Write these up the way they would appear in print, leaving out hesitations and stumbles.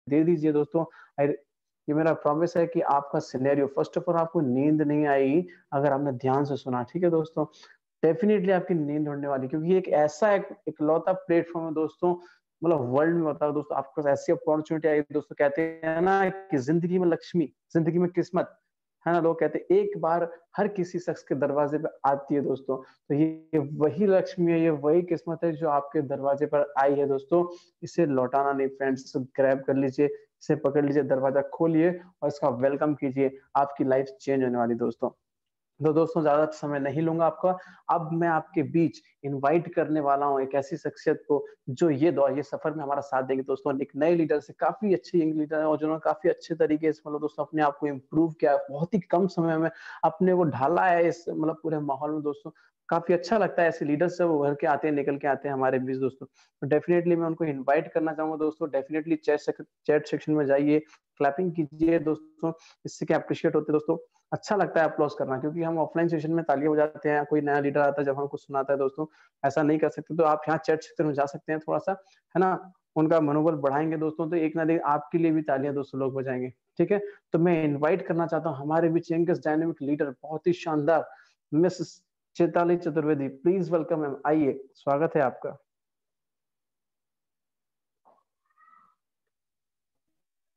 दे दीजिए दोस्तों। ये मेरा प्रॉमिस है कि आपका सिनेरियो, फर्स्ट ऑफ ऑल आपको नींद नहीं आएगी अगर आपने ध्यान से सुना, ठीक है दोस्तों। डेफिनेटली आपकी नींद उड़ने वाली, क्योंकि ये एक ऐसा इकलौता प्लेटफॉर्म है दोस्तों, मतलब वर्ल्ड में बताओ दोस्तों, आपके पास ऐसी अपॉर्चुनिटी आई दोस्तों। कहते हैं ना कि जिंदगी में लक्ष्मी, जिंदगी में किस्मत, है ना, लोग कहते हैं एक बार हर किसी शख्स के दरवाजे पे आती है दोस्तों। तो ये वही लक्ष्मी है, ये वही किस्मत है जो आपके दरवाजे पर आई है दोस्तों। इसे लौटाना नहीं फ्रेंड्स, इसे ग्रैब कर लीजिए, इसे पकड़ लीजिए, दरवाजा खोलिए और इसका वेलकम कीजिए। आपकी लाइफ चेंज होने वाली दोस्तों। तो दोस्तों ज्यादा समय नहीं लूंगा आपका। अब मैं आपके बीच इनवाइट करने वाला हूं एक ऐसी शख्सियत को जो ये सफर में हमारा साथ देंगे दोस्तों। एक नए लीडर से, काफी अच्छे यंग लीडर है और जिन्होंने काफी अच्छे तरीके से मतलब दोस्तों अपने आप को इम्प्रूव किया है, बहुत ही कम समय में अपने को ढाला है इस मतलब पूरे माहौल में दोस्तों। काफी अच्छा लगता है ऐसे लीडर से, वो उभर के आते हैं, निकल के आते हैं हमारे बीच दोस्तों। तो डेफिनेटली मैं उनको इन्वाइट करना चाहूंगा दोस्तों। डेफिनेटली चैट सेक्शन में जाइए, क्लैपिंग कीजिए दोस्तों, इससे क्या अप्रिशिएट होते हैं दोस्तों। अच्छा लगता है अप्लॉज करना, क्योंकि हम ऑफलाइन सेशन में तालियां बजाते हैं, कोई नया लीडर आता है जब हमको सुनाता है दोस्तों, ऐसा नहीं कर सकते। तो आप यहाँ चैट सेक्शन में जा सकते हैं, थोड़ा सा, है ना, उनका मनोबल बढ़ाएंगे दोस्तों। तो एक ना एक आपके लिए भी तालियां दोस्तों लोग बजाएंगे, ठीक है। तो मैं इन्वाइट करना चाहता हूँ हमारे बीच यंगेस्ट डायनेमिक लीडर, बहुत ही शानदार miss Chaitali Chaturvedi. Please welcome ma'am, आइए, स्वागत है आपका।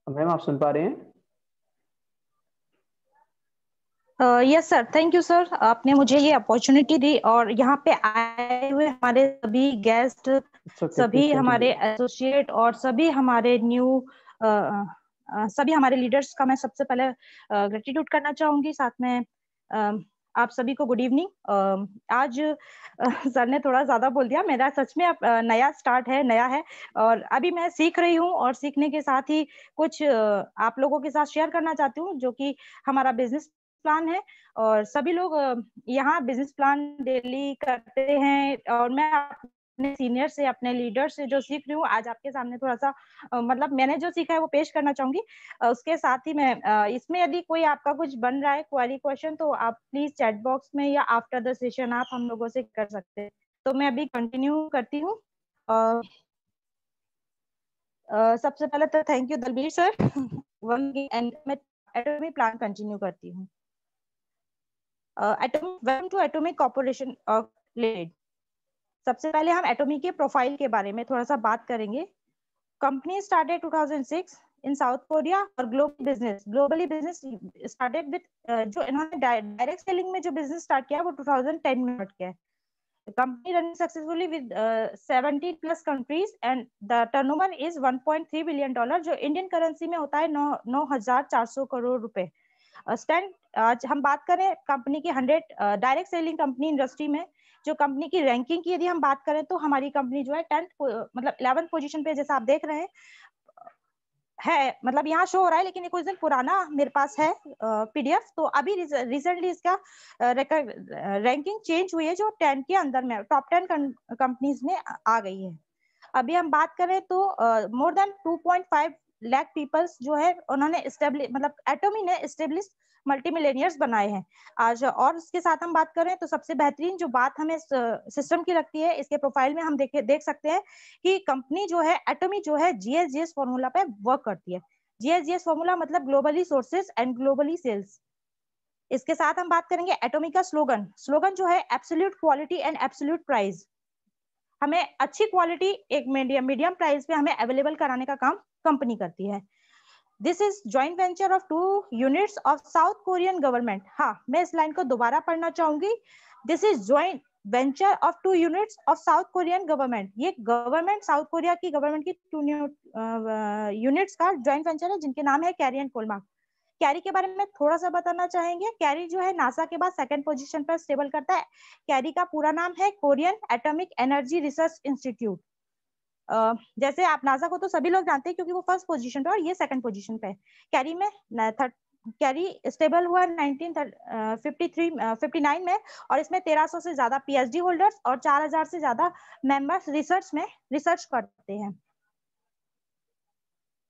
मैम आप सुन पा रहे हैं? Yes sir, thank you sir, आपने मुझे ये अपॉर्चुनिटी दी और यहाँ पे आए हुए हमारे सभी गेस्ट, सभी हमारे एसोसिएट और सभी हमारे न्यू सभी हमारे लीडर्स का मैं सबसे पहले ग्रेटिट्यूड करना चाहूंगी। साथ में आप सभी को गुड इवनिंग। आज सर ने थोड़ा ज्यादा बोल दिया, मेरा सच में अब नया स्टार्ट है, नया है और अभी मैं सीख रही हूँ और सीखने के साथ ही कुछ आप लोगों के साथ शेयर करना चाहती हूँ, जो कि हमारा बिजनेस प्लान है। और सभी लोग यहाँ बिजनेस प्लान डेली करते हैं और मैं अपने सीनियर से, अपने लीडर से जो सीख रही हूँ, आज आपके सामने थोड़ा सा मतलब मैंने जो सीखा है वो पेश करना चाहूंगी। उसके साथ ही मैं इसमें यदि कोई आपका कुछ बन रहा है क्वेरी क्वेश्चन, तो आप प्लीज चैट बॉक्स में या आफ्टर द सेशन आप हम लोगों से कर सकते हैं। तो मैं अभी कंटिन्यू करती हूँ। सबसे पहले तो थैंक यू दलबीर सर। मैं एटॉमिक प्लान कंटिन्यू करती हूँ। Welcome to Atomic Corporation Limited. सबसे पहले हम एटॉमिक के प्रोफाइल के बारे में थोड़ा सा बात करेंगे। कंपनी स्टार्टेड 2006 इन साउथ कोरिया और ग्लोबली बिजनेस स्टार्टेड विद जो इन्होंने डायरेक्ट सेलिंग में जो बिजनेस स्टार्ट किया वो 2010 में स्टार्ट किया है। Company running successfully with 70 plus countries and the turnover is $1.3 billion, जो इंडियन करेंसी में होता है 9,400 करोड़ रुपए। स्टैंड आज हम बात करें कंपनी की 100 डायरेक्ट सेलिंग कंपनी इंडस्ट्री में जो कंपनी की रैंकिंग की यदि हम बात करें तो हमारी कंपनी जो है 10th मतलब 11th पोजीशन पे, जैसा आप देख रहे हैं है, मतलब यहाँ शो हो रहा है लेकिन ये कुछ दिन पुराना मेरे पास है पीडीएफ। तो अभी रिसेंटली इसका रैंकिंग चेंज हुई है, जो 10 के अंदर में टॉप 10 कंपनीज में आ गई है। अभी हम बात करें तो मोर देन 2.5 लाख पीपल्स जो है उन्होंने एस्टेब्लिश, मतलब एटॉमी ने एस्टेब्लिश मल्टी मिलेनियर्स बनाए हैं आज। और इसके साथ हम बात करें तो सबसे बेहतरीन जो बात हमें सिस्टम की लगती है, इसके प्रोफाइल में हम देख सकते हैं कि कंपनी जो है एटॉमी जो है जीएसजीएस फॉर्मूला पे वर्क करती है। जीएसजीएस फॉर्मूला मतलब globally sources and globally sells. इसके साथ हम बात करेंगे एटॉमी का स्लोगन जो है absolute quality and absolute price. हमें अच्छी क्वालिटी एक मीडियम प्राइस पे हमें अवेलेबल कराने का काम कंपनी करती है। This is joint venture of 2 units of south Korean government. हाँ, मैं इस लाइन को दोबारा पढ़ना चाहूंगी। This is joint venture of 2 units of south Korean government. ये गवर्नमेंट, साउथ कोरिया की गवर्नमेंट की 2 यूनिट्स का ज्वाइंट वेंचर है, जिनके नाम है कैरी एंड कोलमार्क। कैरी के बारे में थोड़ा सा बताना चाहेंगे। कैरी जो है नासा के बाद सेकंड पोजीशन पर स्टेबल करता है। कैरी का पूरा नाम है Korean atomic energy research institute. जैसे आप नासा को तो सभी लोग जानते हैं क्योंकि वो फर्स्ट पोजीशन पे और ये सेकंड पोजीशन पे है। कैरी में कैरी स्टेबल हुआ 1959 में और इसमें 1300 से ज्यादा पीएचडी होल्डर्स और 4000 से ज्यादा मेंबर्स रिसर्च करते हैं।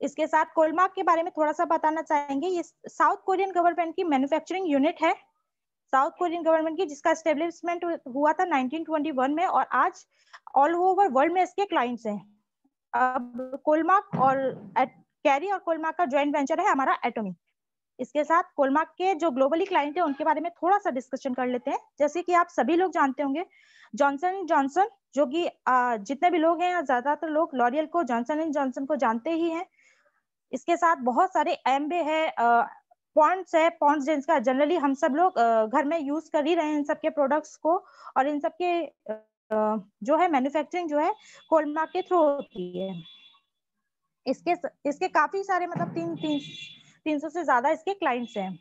इसके साथ कोलमार्क के बारे में थोड़ा सा बताना चाहेंगे। ये साउथ कोरियन गवर्नमेंट की मैन्युफैक्चरिंग यूनिट है, साउथ कोरियन गवर्नमेंट की, जिसका एस्टेब्लिशमेंट हुआ था 1921 में और आज ऑल ओवर वर्ल्ड में इसके क्लाइंट्स हैं। अब कोलमार्क और कैरी और कोलमार्क का ज्वाइंट वेंचर है हमारा एटॉमिक। इसके साथ कोलमार्क के जो ग्लोबली क्लाइंट है उनके बारे में थोड़ा सा डिस्कशन कर लेते हैं। जैसे कि आप सभी लोग जानते होंगे जॉनसन एंड जॉनसन, जो कि जितने भी लोग हैं ज्यादातर लोग लॉरियल को, जॉनसन एंड जॉनसन को जानते ही हैं। इसके साथ बहुत सारे एम्बे है, पॉन्ड्स है, पॉन्ड्स जिनका जनरली हम सब लोग घर में यूज कर ही रहे हैं इन सब के प्रोडक्ट्स को, और इन सब के जो है मैन्युफैक्चरिंग जो है कोलमार्क के थ्रू होती है। इसके काफी सारे मतलब 300 से ज्यादा इसके क्लाइंट्स हैं,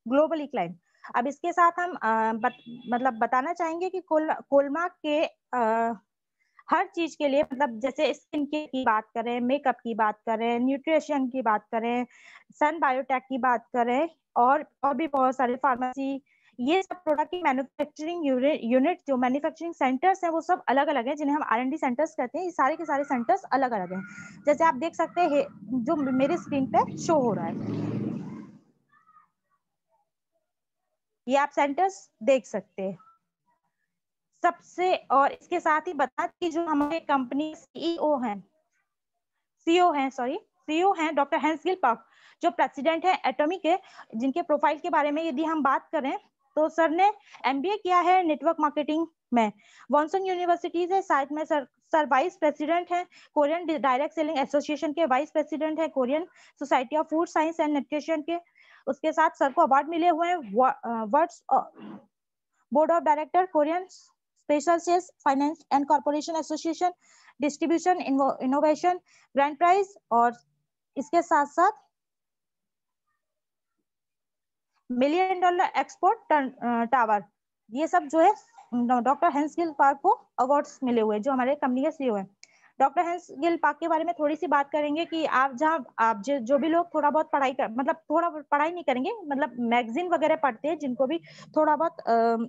ग्लोबली क्लाइंट। अब इसके साथ हम मतलब बताना चाहेंगे कि कोलमार्क के हर चीज के लिए, मतलब जैसे स्किन केयर की बात करें, मेकअप की बात करें, न्यूट्रिशन की बात करें, सन बायोटेक की बात करें, और भी बहुत सारे फार्मेसी, ये सब प्रोडक्ट की मैन्युफैक्चरिंग यूनिट जो मैन्युफैक्चरिंग सेंटर्स हैं वो सब अलग अलग हैं, जिन्हें हम R&D सेंटर्स कहते हैं। ये सारे के सारे सेंटर्स अलग अलग हैं। जैसे आप देख सकते हैं जो मेरे स्क्रीन पे शो हो रहा है, ये आप सेंटर्स देख सकते हैं सबसे। और इसके साथ ही बता कि जो हमारे कंपनी सीईओ हैं डॉक्टर हैंस गिल पार्क, जो प्रेसिडेंट है एटॉमिक के, जिनके प्रोफाइल के बारे में यदि हम बात करें तो सर ने MBA किया है नेटवर्क मार्केटिंग में, वॉनसन यूनिवर्सिटी से। साथ में सर वाइस प्रेसिडेंट है कोरियन डायरेक्ट सेलिंग एसोसिएशन के, वाइस प्रेसिडेंट है Korean society of food science and nutrition के। उसके साथ सर को अवार्ड मिले हुए हैं, words board of director Korean special sales finance and corporation association, distribution innovation grand prize. और इसके साथ साथ $1 मिलियन एक्सपोर्ट टावर, ये सब जो है डॉक्टर हैंस गिल पार्क को अवार्ड्स मिले हुए, जो हमारे कंपनी के सीईओ हैं। डॉक्टर हैंस गिल पार्क के बारे में थोड़ी सी बात करेंगे कि आप जो भी लोग थोड़ा बहुत पढ़ाई कर, मतलब थोड़ा पढ़ाई नहीं करेंगे, मतलब मैगजीन वगैरह पढ़ते हैं, जिनको भी थोड़ा बहुत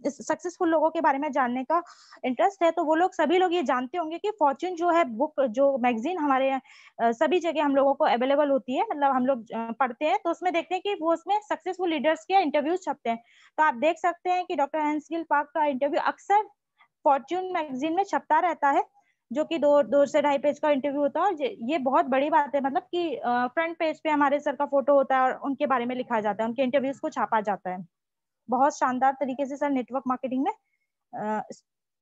सक्सेसफुल लोगों के बारे में जानने का इंटरेस्ट है, तो वो लोग सभी लोग ये जानते होंगे कि फॉर्च्यून जो है बुक, जो मैगजीन हमारे सभी जगह हम लोगों को अवेलेबल होती है, मतलब हम लोग पढ़ते हैं, तो उसमें देखते हैं कि वो उसमें सक्सेसफुल लीडर्स के इंटरव्यूज छपते हैं। तो आप देख सकते हैं कि डॉक्टर हैंस गिल पार्क का इंटरव्यू अक्सर फॉर्च्यून मैगजीन में छपता रहता है, जो कि 2 से 2.5 पेज का इंटरव्यू होता है। और ये बहुत बड़ी बात है, मतलब कि फ्रंट पेज पे हमारे सर का फोटो होता है और उनके बारे में लिखा जाता है, उनके इंटरव्यूज को छापा जाता है। बहुत शानदार तरीके से सर नेटवर्क मार्केटिंग में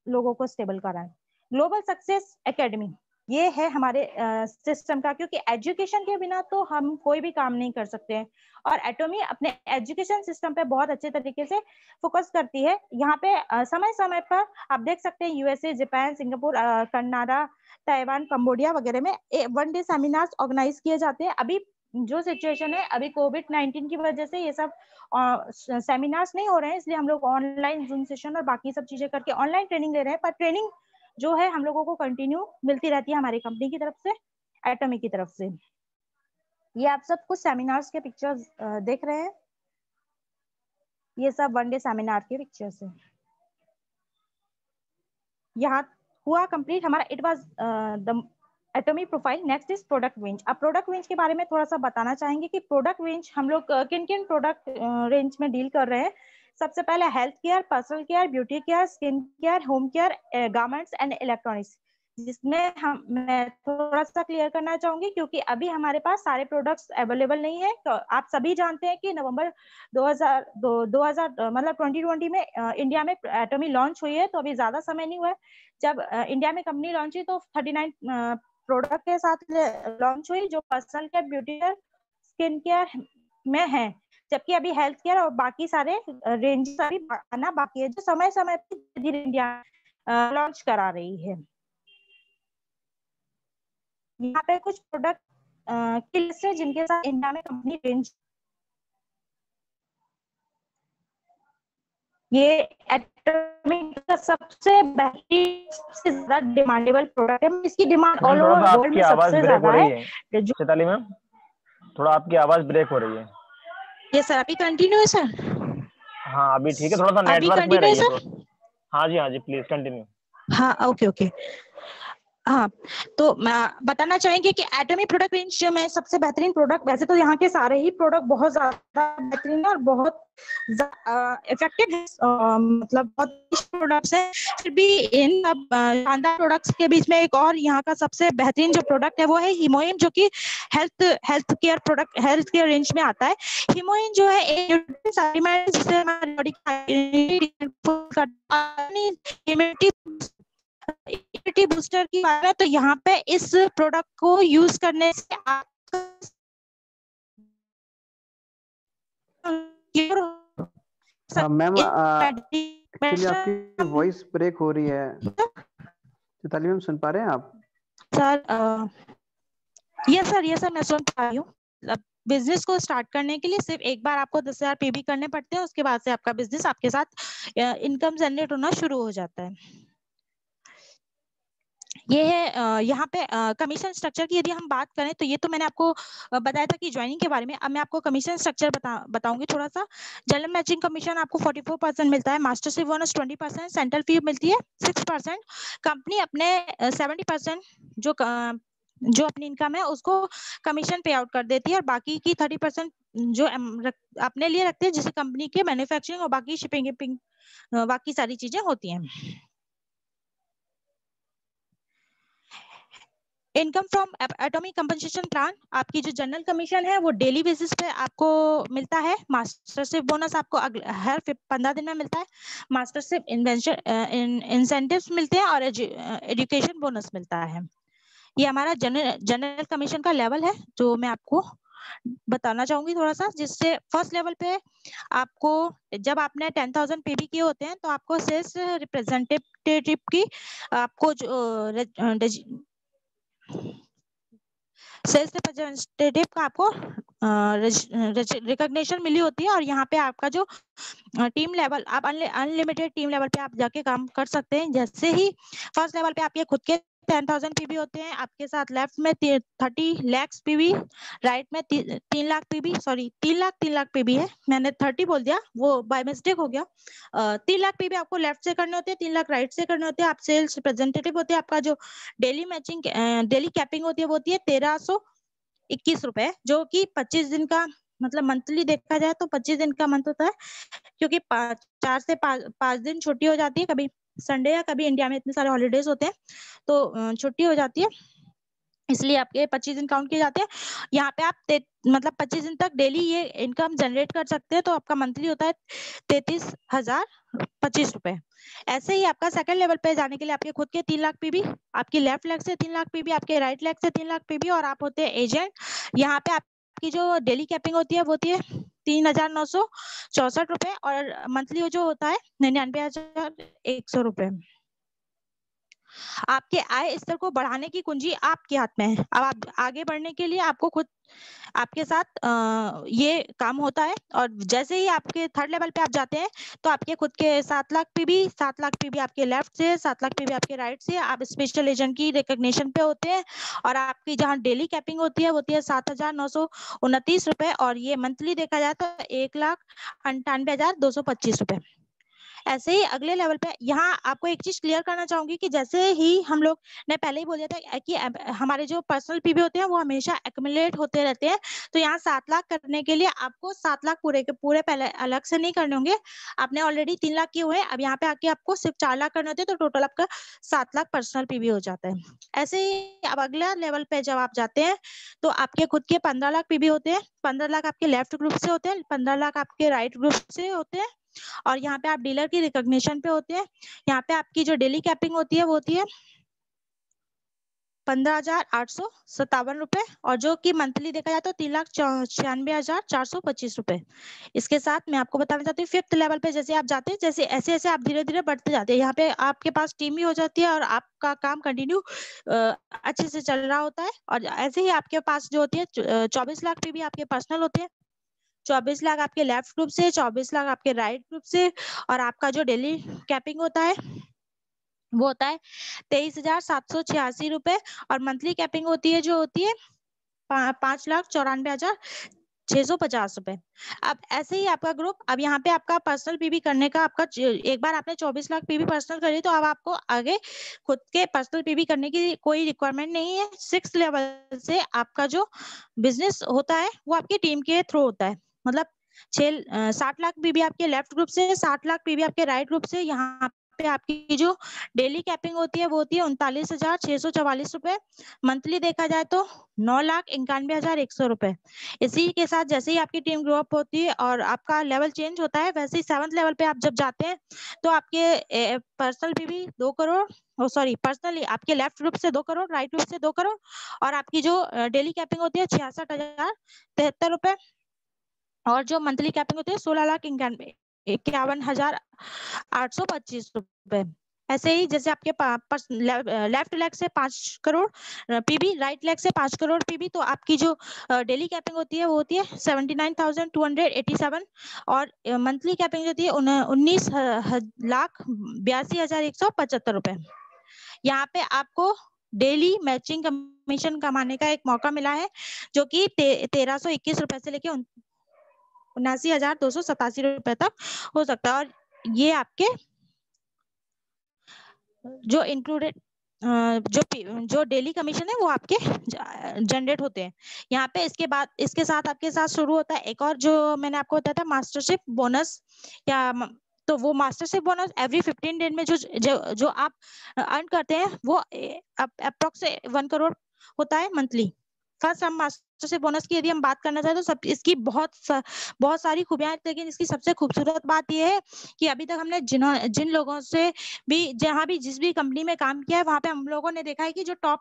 लोगों को स्टेबल करा है। ग्लोबल सक्सेस एकेडमी, ये है हमारे सिस्टम का, क्योंकि एजुकेशन के बिना तो हम कोई भी काम नहीं कर सकते हैं, और एटॉमी अपने एजुकेशन सिस्टम पे बहुत अच्छे तरीके से फोकस करती है। यहाँ पे समय समय पर आप देख सकते हैं USA, Japan, Singapore, Canada, Taiwan, Cambodia वगैरह में 1 डे सेमिनार्स ऑर्गेनाइज किए जाते हैं। अभी जो सिचुएशन है, अभी COVID-19 की वजह से ये सब सेमिनार्स नहीं हो रहे हैं, इसलिए हम लोग ऑनलाइन जूम सेशन और बाकी सब चीजें करके ऑनलाइन ट्रेनिंग ले रहे हैं। पर ट्रेनिंग जो है हम लोगों को कंटिन्यू मिलती रहती है हमारी कंपनी की तरफ से, एटॉमिक की तरफ से। ये आप सब कुछ सेमिनार्स के पिक्चर्स देख रहे हैं, ये सब 1 डे सेमिनार के पिक्चर्स है। यहाँ हुआ कंप्लीट हमारा, it was the atomic profile. Next is product range. अब प्रोडक्ट रेंज के बारे में थोड़ा सा बताना चाहेंगे कि प्रोडक्ट रेंज हम लोग किन किन प्रोडक्ट रेंज में डील कर रहे हैं। सबसे पहले health care, personal care, beauty care, skin care, home care, garments and electronics, जिसमें मैं थोड़ा सा क्लियर करना चाहूंगी, क्योंकि अभी हमारे पास सारे प्रोडक्ट्स अवेलेबल नहीं है। तो आप सभी जानते हैं कि नवंबर 2000 मतलब 2020 में इंडिया में एटॉमी लॉन्च हुई है, तो अभी ज्यादा समय नहीं हुआ है। जब इंडिया में कंपनी लॉन्च हुई तो 39 प्रोडक्ट के साथ लॉन्च हुई, जो personal care, beauty care, skin care में है, जबकि अभी हेल्थ केयर और बाकी सारे रेंज अभी आना बाकी है, जो समय समय पर धीरे इंडिया लॉन्च करा रही है। यहाँ पे कुछ प्रोडक्ट की लिस्ट है जिनके साथ इंडिया में कंपनी रेंज, ये एटॉमिक का सबसे बेहतरीन, सबसे ज्यादा डिमांडेबल प्रोडक्ट है। इसकी डिमांड ऑल ओवर वर्ल्ड में सबसे ज्यादा है। चैताली मैम, थोड़ा आपकी आवाज ब्रेक हो रही है। ये सर अभी कंटिन्यू है सर? हाँ अभी ठीक है, थोड़ा सा नेटवर्क में रहिए। हाँ जी प्लीज कंटिन्यू। हाँ ओके। हाँ, तो बताना चाहेंगे कि एटॉमी प्रोडक्ट रेंज में सबसे बेहतरीन प्रोडक्ट, वैसे तो यहाँ के सारे ही प्रोडक्ट बहुत ज्यादा बेहतरीन है और बहुत इफेक्टिव है, मतलब बहुत प्रोडक्ट्स है, फिर भी इन शानदार प्रोडक्ट्स के बीच में एक और यहाँ का सबसे बेहतरीन जो प्रोडक्ट है वो है हीमोइन, जो कि health care product, health care range में आता है। हीमोइन जो है एक सप्लीमेंट जिससे हमारी बॉडी इम्यूनिटी बूस्टर की बात है, तो यहाँ पे इस प्रोडक्ट को यूज करने से मैम एक्चुअली आपकी वॉइस ब्रेक हो रही है। चैताली मैम सुन पा रहे हैं आप? सर यस सर मैं सुन पा रही हूँ। बिजनेस को स्टार्ट करने के लिए सिर्फ एक बार आपको 10,000 पीबी करने पड़ते हैं, उसके बाद से आपका बिजनेस आपके साथ इनकम जनरेट होना शुरू हो जाता है। ये है यहाँ पे कमीशन स्ट्रक्चर की यदि हम बात करें तो ये तो मैंने आपको बताया था कि ज्वाइनिंग के बारे में। अब मैं आपको कमीशन स्ट्रक्चर बताऊंगी थोड़ा सा। जनरल मैचिंग कमीशन आपको 44% मिलता है, मास्टरशिप बोनस 20%, सेंट्रल फी मिलती है 6%, कंपनी अपने 70% जो अपनी इनकम है उसको कमीशन पे आउट कर देती है, और बाकी की 30% जो अपने लिए रखते हैं, जिसे कंपनी के मैन्युफैक्चरिंग और बाकी शिपिंग बाकी सारी चीजें होती हैं। Income from atomic compensation plan, आपकी जो जनरल कमीशन है वो डेली बेसिस पे आपको मिलता है। मास्टरशिप बोनस आपको हर 15 दिन में मिलता है। मास्टरशिप इंसेंटिव्स मिलते हैं और एजुकेशन बोनस मिलता है। ये हमारा जनरल कमीशन का लेवल है जो मैं आपको बताना चाहूंगी थोड़ा सा, जिससे फर्स्ट लेवल पे आपको जब आपने 10,000 पीबी किए होते हैं तो आपको सेल्स रिप्रेजेंटेटिव की आपको जो सेल्स रिप्रेजेंटेटिव का आपको रिकॉग्निशन मिली होती है, और यहाँ पे आपका जो टीम लेवल, आप अनलिमिटेड टीम लेवल पे आप जाके काम कर सकते हैं। जैसे ही फर्स्ट लेवल पे आपके खुद के 10,000 पीबी होते हैं, आपके साथ लेफ्ट में 30 लाख पीबी, राइट में 3 lakh PB, sorry 3 lakh PB है, मैंने 30 बोल दिया, वो बाय मिस्टेक हो गया। 3 लाख पीबी आपको लेफ्ट से करने होते हैं, 3 लाख राइट से करने होते हैं। आप सेल्स रिप्रेजेंटेटिव होते हैं, आपका जो डेली मैचिंग डेली कैपिंग होती है वो होती है 1321 रुपए, जो कि 25 दिन का, मतलब मंथली देखा जाए तो 25 दिन का मंथ होता है, क्योंकि 4 से 5 दिन छुट्टी हो जाती है, कभी संडे या कभी इंडिया में इतने सारे हॉलीडेज होते हैं तो छुट्टी हो जाती है, इसलिए आपके 25 दिन काउंट किए जाते हैं। यहाँ पे आप मतलब 25 दिन तक डेली ये इनकम जनरेट कर सकते हैं, तो आपका मंथली होता है 33,025 रुपए। ऐसे ही आपका सेकंड लेवल पे जाने के लिए आपके खुद के 3 लाख पीबी, आपकी लेफ्ट लेग से 3 लाख पीबी, आपके राइट लेग से 3 लाख पीबी, और आप होते हैं एजेंट। यहाँ पे आपकी जो डेली कैपिंग होती है वो होती है 3,964 रुपए, और मंथली जो होता है 99,100 रुपए। आपके आय स्तर को बढ़ाने की कुंजी आपके हाथ में है। अब आप आगे बढ़ने के लिए आपको खुद आपके साथ ये काम होता है, और जैसे ही आपके थर्ड लेवल पे आप जाते हैं तो आपके खुद के 7 लाख पीबी आपके लेफ्ट से, 7 लाख पीबी आपके राइट से, आप स्पेशल एजेंट की रिकॉग्निशन पे होते हैं, और आपकी जहाँ डेली कैपिंग होती है वो होती है 7,929 रुपए, और ये मंथली देखा जाए तो 1,98,225 रुपए। ऐसे ही अगले लेवल पे यहाँ आपको एक चीज क्लियर करना चाहूंगी कि जैसे ही हम लोग ने पहले ही बोल दिया था कि हमारे जो पर्सनल पीबी होते हैं वो हमेशा एक्यूमुलेट होते रहते हैं, तो यहाँ 7 लाख करने के लिए आपको 7 लाख पूरे के पूरे पहले अलग से नहीं करने होंगे। आपने ऑलरेडी 3 लाख किए हुए हैं, अब यहाँ पे आके आपको सिर्फ 4 लाख करने होते हैं, तो टोटल आपका 7 लाख पर्सनल पीबी हो जाता है। ऐसे ही अब अगला लेवल पे जब आप जाते हैं तो आपके खुद के 15 लाख पीबी होते हैं, 15 लाख आपके लेफ्ट ग्रुप से होते हैं, 15 लाख आपके राइट ग्रुप से होते हैं, और यहाँ पे आप डीलर की रिकॉग्निशन पे होते हैं। यहाँ पे आपकी जो डेली कैपिंग होती है वो होती है 15,857 रुपए, और जो कि मंथली देखा जाए तो 3,96,425 रुपए। इसके साथ मैं आपको बताना चाहती हूँ फिफ्थ लेवल पे जैसे आप जाते हैं, जैसे ऐसे ऐसे आप धीरे धीरे बढ़ते जाते हैं, यहाँ पे आपके पास टीम भी हो जाती है और आपका काम कंटिन्यू अच्छे से चल रहा होता है। और ऐसे ही आपके पास जो होती है 24 लाख पे भी आपके पर्सनल होते हैं, 24 लाख आपके लेफ्ट ग्रुप से, 24 लाख आपके राइट ग्रुप से, और आपका जो डेली कैपिंग होता है वो होता है 23,786 रुपए, और मंथली कैपिंग होती है जो होती है 5,94,000 ₹650। अब ऐसे ही आपका ग्रुप, अब यहाँ पे आपका पर्सनल पीबी करने का आपका एक बार आपने 24 लाख पीबी पर्सनल करी तो अब आपको आगे खुद के पर्सनल पीबी करने की कोई रिक्वायरमेंट नहीं है। 6 लेवल से आपका जो बिजनेस होता है वो आपकी टीम के थ्रू होता है। मतलब 60 लाख पीबी आपके लेफ्ट ग्रुप से, 60 लाख पीबी आपके राइट ग्रुप से। यहाँ पे आपकी जो डेली कैपिंग होती है वो होती है ₹39,644। मंथली देखा जाए तो ₹9,91,100। इसी के साथ जैसे ही आपकी टीम ग्रो अप होती है और आपका लेवल चेंज होता है, वैसे ही 7th लेवल पे आप जब जाते हैं तो आपके personal PB 2 crore, sorry personally आपके लेफ्ट ग्रुप से 2 करोड़, राइट ग्रुप से 2 करोड़, और आपकी जो डेली कैपिंग होती है ₹66,073, और जो मंथली कैपिंग होती है ₹16,51,825। ऐसे ही जैसे आपके लेफ्ट लेग से 5 करोड़ पीबी, राइट लेग से 5 करोड़ पीबी, तो आपकी जो डेली कैपिंग होती है वो होती है 79,287, और मंथली कैपिंग होती है 19,82,175। यहाँ पे आपको डेली मैचिंग कमीशन कमाने का एक मौका मिला है, जो कि ₹1,321 से लेके ₹79,287 तक हो सकता है। और ये आपके जो इंक्लूडेड जो डेली कमीशन है वो आपके जनरेट होते हैं यहाँ पे। इसके बाद इसके साथ आपके साथ शुरू होता है एक और, जो मैंने आपको बताया था मास्टरशिप बोनस, या तो वो मास्टरशिप बोनस एवरी 15 दिन में जो आप अर्न करते हैं वो अप्रोक्स 1 करोड़ होता है मंथली। फर्स्ट हम मास्टरशिप बोनस की यदि हम बात करना चाहें तो सब इसकी बहुत सारी खूबियां हैं, लेकिन इसकी सबसे खूबसूरत बात यह है कि अभी तक हमने जिन लोगों से भी, जहाँ भी जिस भी कंपनी में काम किया है, वहां पे हम लोगों ने देखा है कि जो टॉप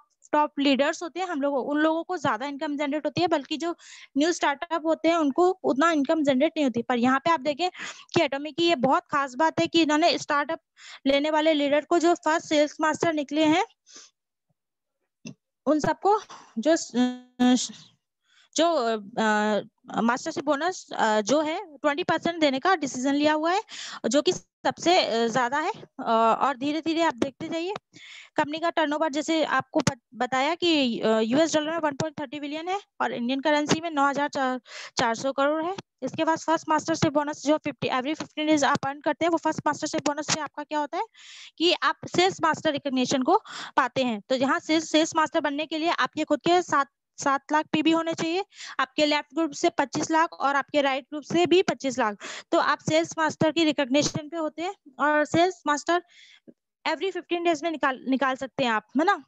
लीडर्स होते हैं, उन लोगों को ज्यादा इनकम जनरेट होती है, बल्कि जो न्यू स्टार्टअप होते हैं उनको उतना इनकम जनरेट नहीं होती। पर यहाँ पे आप देखें कि एटॉमिक की ये बहुत खास बात है कि इन्होंने स्टार्टअप लेने वाले लीडर को जो फर्स्ट सेल्स मास्टर निकले हैं उन सबको जो मास्टरशिप बोनस जो है 20% देने का डिसीजन लिया हुआ है, जो कि सबसे ज्यादा है। और धीरे धीरे आप देखते जाइए कंपनी का टर्नओवर, जैसे आपको बताया कि यूएस डॉलर में 1.30 बिलियन है और इंडियन करेंसी में 9,400 करोड़ है। इसके बाद फर्स्ट मास्टरशिप बोनस जो एवरी 15 डेज आप अर्न करते हैं, वो फर्स्ट मास्टरशिप बोनस से आपका क्या होता है कि आप सेल्स मास्टर रिकॉग्निशन को पाते हैं। तो यहाँ सेल्स मास्टर बनने के लिए आपके खुद के 7 लाख पीबी होने चाहिए, आपके लेफ्ट ग्रुप से 25 लाख और आपके राइट ग्रुप से भी 25 लाख, तो आप सेल्स मास्टर की रिकॉग्निशन पे होते हैं। और सेल्स मास्टर एवरी 15 डेज में निकाल सकते हैं आप, है ना।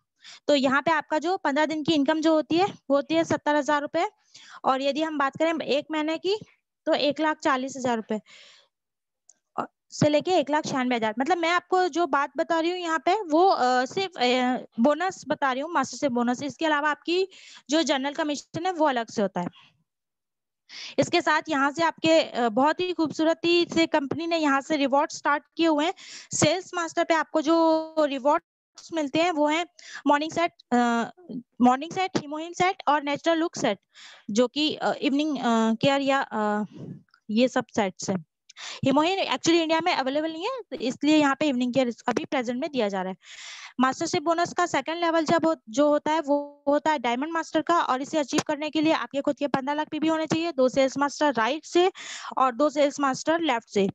तो यहाँ पे आपका जो 15 दिन की इनकम जो होती है वो होती है 70,000 रुपए, और यदि हम बात करें 1 महीने की तो 1,40,000 रुपए से लेके 1,96,000। मतलब मैं आपको जो बात बता रही हूँ यहाँ पे वो सिर्फ बोनस बता रही हूँ, मास्टरशिप बोनस। इसके अलावा आपकी जो जनरल कमीशन है वो अलग से होता है। इसके साथ यहाँ से आपके बहुत ही खूबसूरती से कंपनी ने यहाँ से रिवॉर्ड स्टार्ट किए हुए हैं। सेल्स मास्टर पे आपको जो रिवॉर्ड मिलते हैं वो है मॉर्निंग सेट, हिमोहिम सेट और नेचुरल लुक सेट, जो कि इवनिंग केयर या ये सब सेट्स है। हिमोहिम एक्चुअली इंडिया में अवेलेबल नहीं है, तो इसलिए यहाँ पे इवनिंग केयर अभी प्रेजेंट में दिया जा रहा है। मास्टरशिप बोनस का सेकंड लेवल जो होता है वो होता है डायमंड मास्टर का, और इसे अचीव करने के लिए आपके खुद के 15 लाख पीबी होने चाहिए, 2 सेल्स मास्टर राइट से और 2 सेल्स मास्टर लेफ्ट से।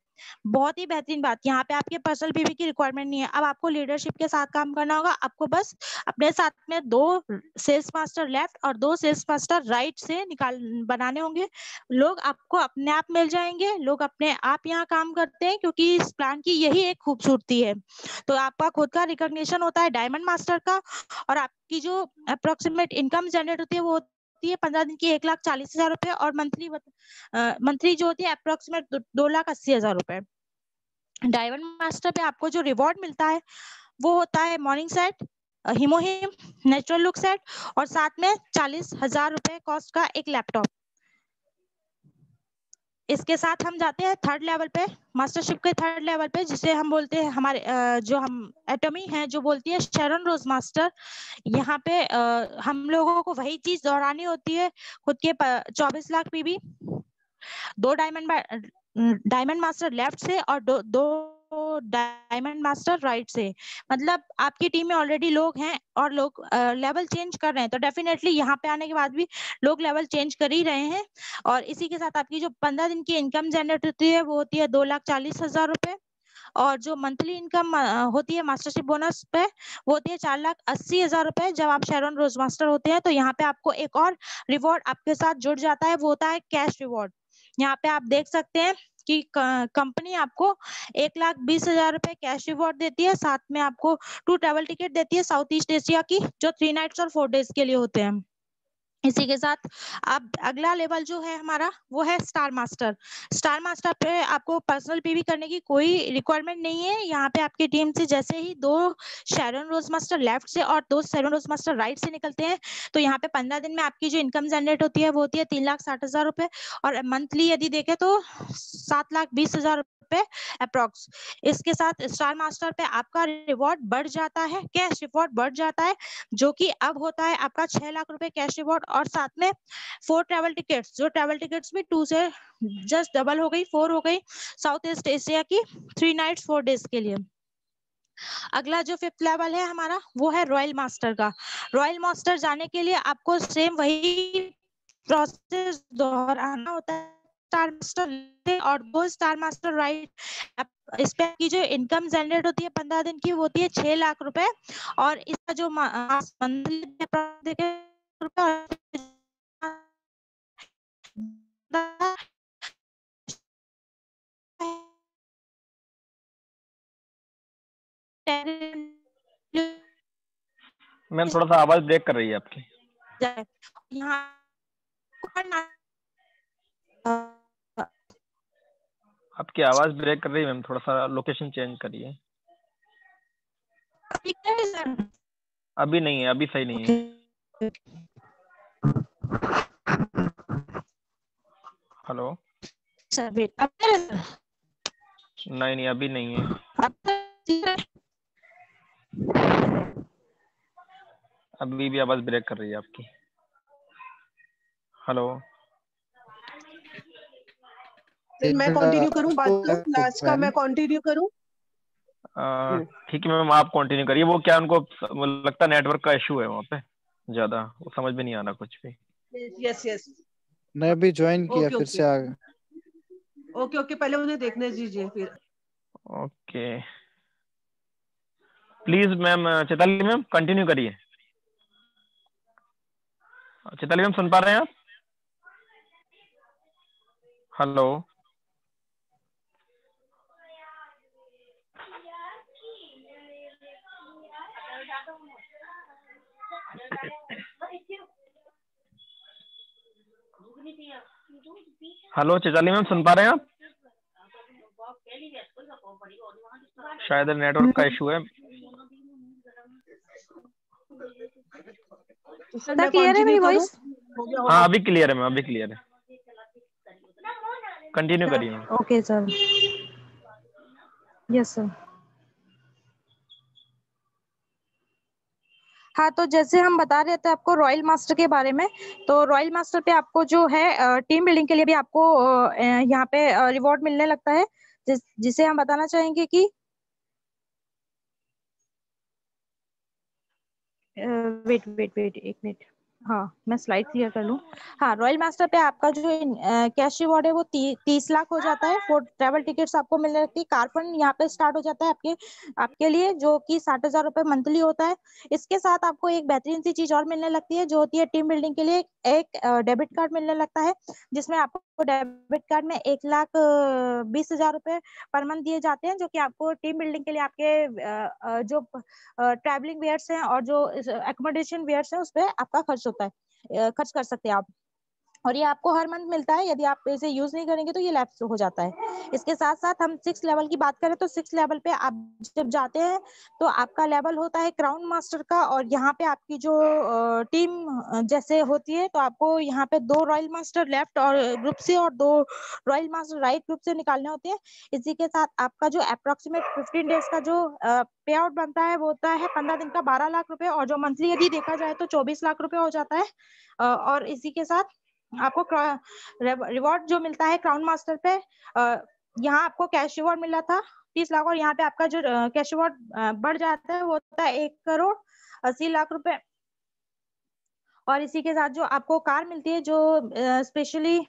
बहुत ही बेहतरीन बात, यहाँ पे आपके पर्सनल पीबी की रिक्वायरमेंट नहीं है। अब आपको लीडरशिप के साथ काम करना होगा, आपको बस अपने साथ में 2 सेल्स मास्टर लेफ्ट और 2 सेल्स मास्टर राइट से बनाने होंगे। लोग आपको अपने आप मिल जाएंगे, लोग अपने आप यहाँ काम करते हैं, क्योंकि इस प्लान की यही एक खूबसूरती है। तो आपका खुद का रिकॉग्निशन होता है डायमंड मास्टर का, और आपकी जो अप्रोक्सीमेट इनकम जनरेट होती है वो होती है 15 दिन की 1,40,000 रुपए, और मंथली जो होती है अप्रोक्सीमेट 2,80,000 रुपए। डायमंड मास्टर पे आपको जो रिवॉर्ड मिलता है वो होता है मॉर्निंग सेट, हिमोहिम, नेचुरल लुक सेट, और साथ में 40,000 रुपए कॉस्ट का एक लैपटॉप। इसके साथ हम जाते हैं थर्ड लेवल पे, मास्टरशिप के थर्ड लेवल पे, जिसे हम बोलते हैं हमारे जो हम एटॉमी है जो बोलती है शरण रोज मास्टर। यहाँ पे हम लोगों को वही चीज दोहरानी होती है, खुद के 24 lakh PB, 2 diamond master left से और दो डायमंड मास्टर राइट से, मतलब आपकी टीम में ऑलरेडी लोग हैं और लोग लेवल चेंज कर रहे हैं, तो डेफिनेटली यहाँ पे आने के बाद भी लोग लेवल चेंज कर ही रहे हैं। और इसी के साथ आपकी जो 15 दिन की इनकम जनरेट होती है वो होती है 2,40,000 रुपए, और जो मंथली इनकम होती है मास्टरशिप बोनस पे वो होती है 4,80,000 रुपए। जब आप शेरॉन रोज मास्टर होते हैं तो यहाँ पे आपको एक और रिवॉर्ड आपके साथ जुड़ जाता है, वो होता है कैश रिवॉर्ड। यहाँ पे आप देख सकते हैं कि कंपनी आपको 1,20,000 रुपए कैश रिवॉर्ड देती है, साथ में आपको 2 ट्रैवल टिकट देती है साउथ ईस्ट एशिया की, जो 3 नाइट्स और 4 डेज के लिए होते हैं। इसी के साथ अब अगला लेवल जो है हमारा वो है स्टार मास्टर। स्टार मास्टर पे आपको पर्सनल पीवी करने की कोई रिक्वायरमेंट नहीं है। यहाँ पे आपकी टीम से जैसे ही 2 शेरॉन रोज मास्टर लेफ्ट से और 2 शेरॉन रोज मास्टर राइट से निकलते हैं तो यहाँ पे 15 दिन में आपकी जो इनकम जनरेट होती है वो होती है 3,60,000 रुपए, और मंथली यदि देखें तो 7,20,000 रुपए अप्रोक्स। इसके साथ स्टार मास्टर पे आपका रिवॉर्ड बढ़ जाता है, कैश रिवॉर्ड बढ़ जाता है, जो कि अब होता है आपका 6 लाख रुपए कैश रिवॉर्ड, और साथ में 4 ट्रैवल टिकट्स, जो ट्रैवल टिकट्स भी 2 से जस्ट डबल हो गई, 4 हो गई साउथ ईस्ट एशिया की 3 नाइट्स 4 डेज के लिए। अगला जो 5th लेवल है हमारा वो है रॉयल मास्टर का। रॉयल मास्टर जाने के लिए आपको सेम वही प्रोसेस दोहराना होता है। स्टार मास्टर और 2 स्टार मास्टर राइट, इस पे की जो इनकम जनरेट होती है 15 दिन की वो होती है 6 लाख रुपए, और इसका जो मंथली मैम थोड़ा सा आवाज ब्रेक कर रही है आपकी। यहाँ आपकी आवाज ब्रेक कर रही है मैम, थोड़ा सा लोकेशन चेंज करिए। अभी नहीं है, अभी सही नहीं है। हेलो सर वेट, अब नहीं अभी नहीं है, अभी भी आवाज ब्रेक कर रही है आपकी। हेलो मैं कंटिन्यू करूं बात को, लास्ट का मैं कंटिन्यू करूं? ठीक है मैम, आप कंटिन्यू करिए। वो क्या उनको लगता है नेटवर्क का इशू है वहाँ पे ज्यादा, वो समझ में नहीं आ रहा कुछ भी। यस यस, मैं अभी ज्वाइन किया, फिर से आ गया। ओके ओके, पहले उन्हें देखने दीजिए फिर। Okay please ma'am, Chaitali ma'am continue करिए। चैताली मैम सुन पा रहे हैं आप? हेलो हेलो चैताली मैम सुन पा रहे हैं आप? शायद नेटवर्क का इशू है। सर क्लियर है मेरी वॉइस? हाँ अभी क्लियर है मैम, अभी क्लियर है। कंटिन्यू करिए ma'am. Okay sir, yes sir. हाँ, तो जैसे हम बता रहे थे आपको रॉयल मास्टर के बारे में, तो रॉयल मास्टर पे आपको जो है टीम बिल्डिंग के लिए भी आपको यहाँ पे रिवॉर्ड मिलने लगता है, जिसे हम बताना चाहेंगे कि वेट वेट वेट एक मिनट, हाँ मैं स्लाइड क्लियर कर लूँ। हाँ, रॉयल मास्टर पे आपका जो कैश रिवॉर्ड है वो 30 लाख हो जाता है। 4 ट्रैवल टिकट्स आपको मिलने लगती है। कार फंड यहाँ पे स्टार्ट हो जाता है आपके लिए, जो कि 60,000 रुपए मंथली होता है। इसके साथ आपको एक बेहतरीन सी चीज और मिलने लगती है, जो होती है टीम बिल्डिंग के लिए एक डेबिट कार्ड मिलने लगता है, जिसमें आपको डेबिट कार्ड में 1,20,000 रुपए पर मंथ दिए जाते हैं, जो कि आपको टीम बिल्डिंग के लिए आपके जो ट्रैवलिंग वेयर्स हैं और जो एकोमोडेशन वेयर्स हैं उस पर आपका खर्च होता है, खर्च कर सकते हैं आप। और ये आपको हर मंथ मिलता है, यदि आप इसे यूज नहीं करेंगे तो ये लैप्स हो जाता है। इसके साथ साथ हम 6 लेवल की बात करें तो 6 लेवल पे आप जब जाते हैं तो आपका लेवल होता है क्राउन मास्टर का, और यहाँ पे आपकी जो टीम जैसे होती है तो आपको यहाँ पे 2 रॉयल मास्टर लेफ्ट और ग्रुप से और 2 रॉयल मास्टर राइट ग्रुप से निकालने होते हैं। इसी के साथ आपका जो अप्रोक्सीमेट 15 डेज का जो पे आउट बनता है वो होता है 15 दिन का 12 लाख रुपए, और जो मंथली यदि देखा जाए तो 24 लाख रुपए हो जाता है। और इसी के साथ आपको रिवॉर्ड जो मिलता है क्राउन मास्टर पे, यहाँ आपको कैश रिवॉर्ड मिला था 30 लाख, और यहाँ पे आपका जो कैश अवार्ड बढ़ जाता है वो होता है 1,80,00,000 रुपए। और इसी के साथ जो आपको कार मिलती है जो स्पेशली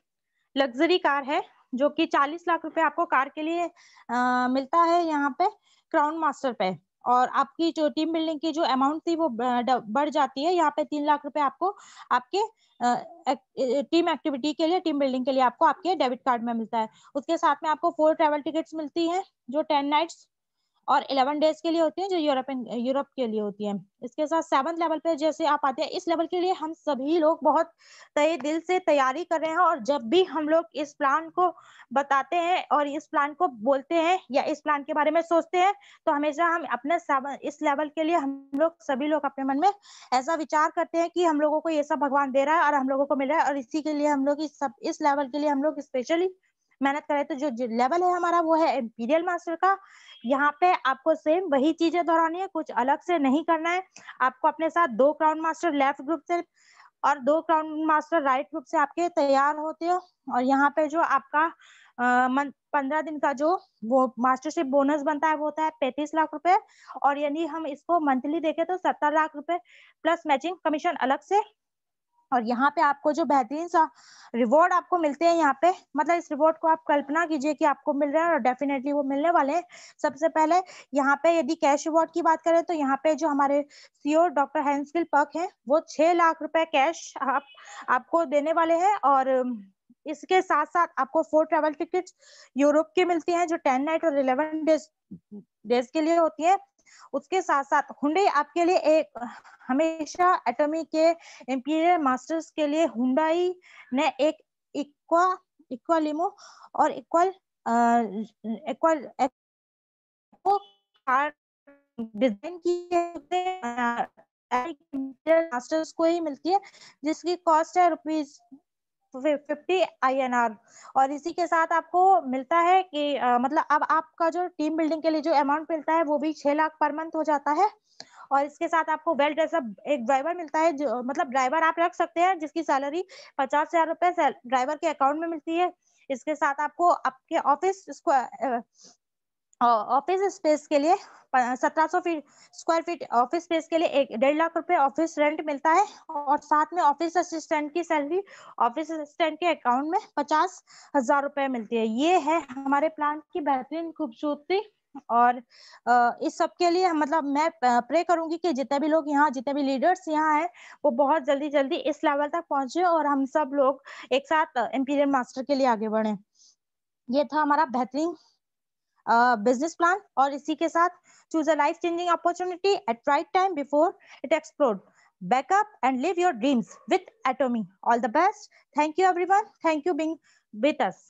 लग्जरी कार है, जो कि 40 लाख रुपए आपको कार के लिए मिलता है यहाँ पे क्राउन मास्टर पे। और आपकी जो टीम बिल्डिंग की जो अमाउंट थी वो बढ़ जाती है, यहाँ पे 3 लाख रुपए आपको आपके टीम एक्टिविटी के लिए, टीम बिल्डिंग के लिए आपको आपके डेबिट कार्ड में मिलता है। उसके साथ में आपको 4 ट्रैवल टिकट्स मिलती है जो 10 नाइट्स और 11 डेज के लिए होती हैं, जो यूरोप के लिए होती है। इसके साथ 7th लेवल पे जैसे आप आते हैं, इस लेवल के लिए हम सभी लोग बहुत तहे दिल से तैयारी कर रहे हैं। और जब भी हम लोग इस प्लान को बताते हैं और इस प्लान को बोलते हैं या इस प्लान के बारे में सोचते हैं, तो हमेशा हम अपने इस लेवल के लिए हम लोग सभी लोग अपने मन में ऐसा विचार करते हैं कि हम लोगों को ये सब भगवान दे रहा है और हम लोगों को मिल रहा है, और इसी के लिए हम लोग इस लेवल के लिए हम लोग स्पेशली मेहनत कर रहे थे। जो लेवल है हमारा वो है इंपीरियल मास्टर का। यहाँ पे आपको सेम वही चीजें दोहरानी है, कुछ अलग से नहीं करना है। आपको अपने साथ 2 क्राउन मास्टर लेफ्ट ग्रुप से और 2 क्राउन मास्टर राइट ग्रुप से आपके तैयार होते हो। और यहाँ पे जो आपका 15 दिन का जो वो मास्टरशिप बोनस बनता है वो होता है 35 लाख रुपए। और यदि हम इसको मंथली देखें तो 70 लाख रुपए प्लस मैचिंग कमीशन अलग से। और यहाँ पे आपको जो बेहतरीन सा रिवॉर्ड आपको मिलते हैं यहाँ पे, मतलब इस रिवॉर्ड को आप कल्पना कीजिए कि आपको मिल रहा है और डेफिनेटली वो मिलने वाले हैं। सबसे पहले यहाँ पे यदि कैश रिवॉर्ड की बात करें तो यहाँ पे जो हमारे सीईओ डॉक्टर हैंसविल पर्क हैं वो 6 लाख रुपए कैश आपको देने वाले हैं। और इसके साथ साथ आपको 4 ट्रैवल टिकट्स यूरोप की मिलती हैं जो 10 नाइट और 11 डेज के लिए होती है। उसके साथ साथ हुंडई आपके लिए एक हमेशा एटॉमी के इंपीरियल मास्टर्स के लिए हुंडई ने एक इक्वा लिमो और इक्वल कार डिजाइन की मास्टर्स को ही मिलती है, जिसकी कॉस्ट है ₹50 INR। और इसी के साथ आपको मिलता है कि मतलब अब आपका जो टीम बिल्डिंग के लिए जो अमाउंट मिलता है वो भी 6 लाख पर मंथ हो जाता है। और इसके साथ आपको वेल ड्रेसअप एक ड्राइवर मिलता है, जो मतलब ड्राइवर आप रख सकते हैं जिसकी सैलरी 50,000 रुपए ड्राइवर के अकाउंट में मिलती है। इसके साथ आपको आपके ऑफिस स्पेस के लिए 1700 स्क्वायर फीट ऑफिस स्पेस के लिए 1.5 लाख रुपए ऑफिस रेंट मिलता है। और साथ में ऑफिस असिस्टेंट की सैलरी ऑफिस असिस्टेंट के अकाउंट में 50,000 रुपए मिलती है। ये है हमारे प्लान की बेहतरीन खूबसूरती। और इस सब के लिए मतलब मैं प्रे करूंगी कि जितने भी लोग यहाँ, जितने भी लीडर्स यहाँ हैं, वो बहुत जल्दी जल्दी इस लेवल तक पहुंचे और हम सब लोग एक साथ इंपीरियल मास्टर के लिए आगे बढ़े। ये था हमारा बेहतरीन बिजनेस प्लान। और इसी के साथ choose a life changing opportunity eight right time before it explode, backup and live your dreams with एटॉमी। All the best. Thank you everyone, thank you being with us.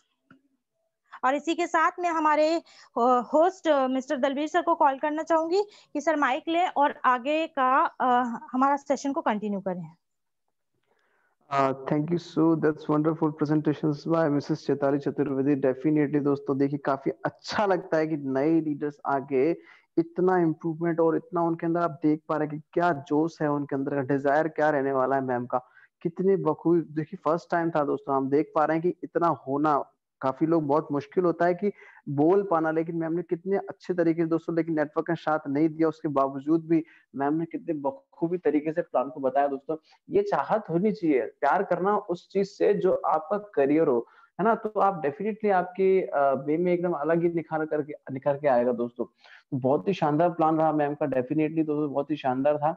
और इसी के साथ मैं हमारे होस्ट मिस्टर दलवीर सर को call करना चाहूंगी कि सर माइक लें और आगे का हमारा सेशन को कंटिन्यू करें। Thank you so, that's wonderful presentations by Mrs Chaitali Chaturvedi. Definitely दोस्तों देखिए काफी अच्छा लगता है कि नए लीडर्स आके इतना इम्प्रूवमेंट और इतना उनके अंदर आप देख पा रहे हैं कि क्या जोश है उनके अंदर, का डिजायर क्या रहने वाला है मैम का। कितने बखूबी देखिए, फर्स्ट टाइम था दोस्तों, हम देख पा रहे हैं कि इतना होना काफी लोग बहुत मुश्किल होता है कि बोल पाना, लेकिन मैम ने कितने अच्छे तरीके से दोस्तों, लेकिन नेटवर्क का साथ नहीं दिया उसके बावजूद भी मैम ने कितने बखूबी तरीके से प्लान को बताया दोस्तों। ये चाहत होनी चाहिए, प्यार करना उस चीज से जो आपका करियर हो, है ना, तो आप डेफिनेटली आपके वे में एकदम अलग ही निखर के आएगा दोस्तों। तो बहुत ही शानदार प्लान रहा मैम का, डेफिनेटली दोस्तों बहुत ही शानदार था।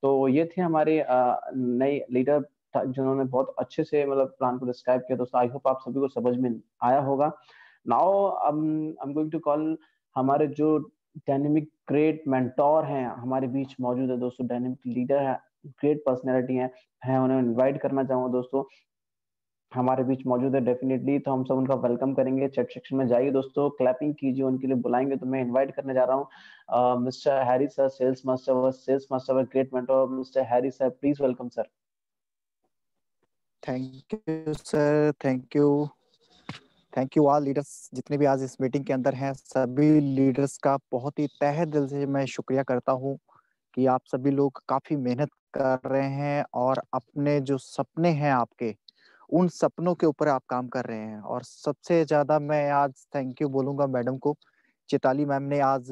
तो ये थे हमारे नए लीडर जिन्होंने बहुत अच्छे से मतलब प्लान को डिस्क्राइब किया दोस्तों। आई होप आप सभी को समझ में आया होगा। Now I am going to call हमारे जो डायनेमिक ग्रेट मेंटोर हैं हमारे बीच मौजूद है दोस्तों, डायनेमिक लीडर है, ग्रेट पर्सनैलिटी है, उन्हें इनवाइट करना चाहूंगा दोस्तों, हमारे बीच मौजूद है डेफिनेटली। तो हम सब उनका वेलकम करेंगे। चैट सेक्शन में जाइए दोस्तों, क्लैपिंग कीजिए, उनके लिए बुलाएंगे। तो मैं इनवाइट करने जा रहा हूँ mister Harry sir, sales master great mentor mister Harry sir, please welcome sir. Thank you sir, thank you all leaders जितने भी आज इस मीटिंग के अंदर हैं। सभी लीडर्स का बहुत ही तहे दिल से मैं शुक्रिया करता हूँ कि आप सभी लोग काफी मेहनत कर रहे हैं और अपने जो सपने हैं आपके, उन सपनों के ऊपर आप काम कर रहे हैं। और सबसे ज्यादा मैं आज थैंक यू बोलूंगा मैडम को, चिताली मैम ने आज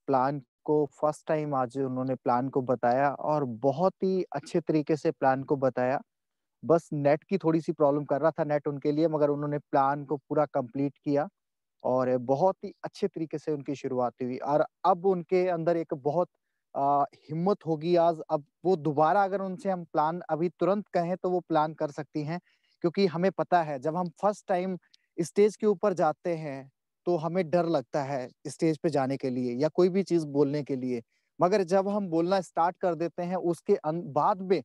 प्लान को फर्स्ट टाइम आज उन्होंने प्लान को बताया और बहुत ही अच्छे तरीके से प्लान को बताया। बस नेट की थोड़ी सी प्रॉब्लम कर रहा था नेट उनके लिए, मगर उन्होंने प्लान को पूरा कंप्लीट किया और बहुत ही अच्छे तरीके से उनकी शुरुआत हुई और अब उनके अंदर एक बहुत हिम्मत होगी आज। अब वो दोबारा अगर उनसे हम प्लान अभी तुरंत कहें तो वो प्लान कर सकती हैं, क्योंकि हमें पता है जब हम फर्स्ट टाइम स्टेज के ऊपर जाते हैं तो हमें डर लगता है स्टेज पे जाने के लिए या कोई भी चीज बोलने के लिए। मगर जब हम बोलना स्टार्ट कर देते हैं उसके बाद में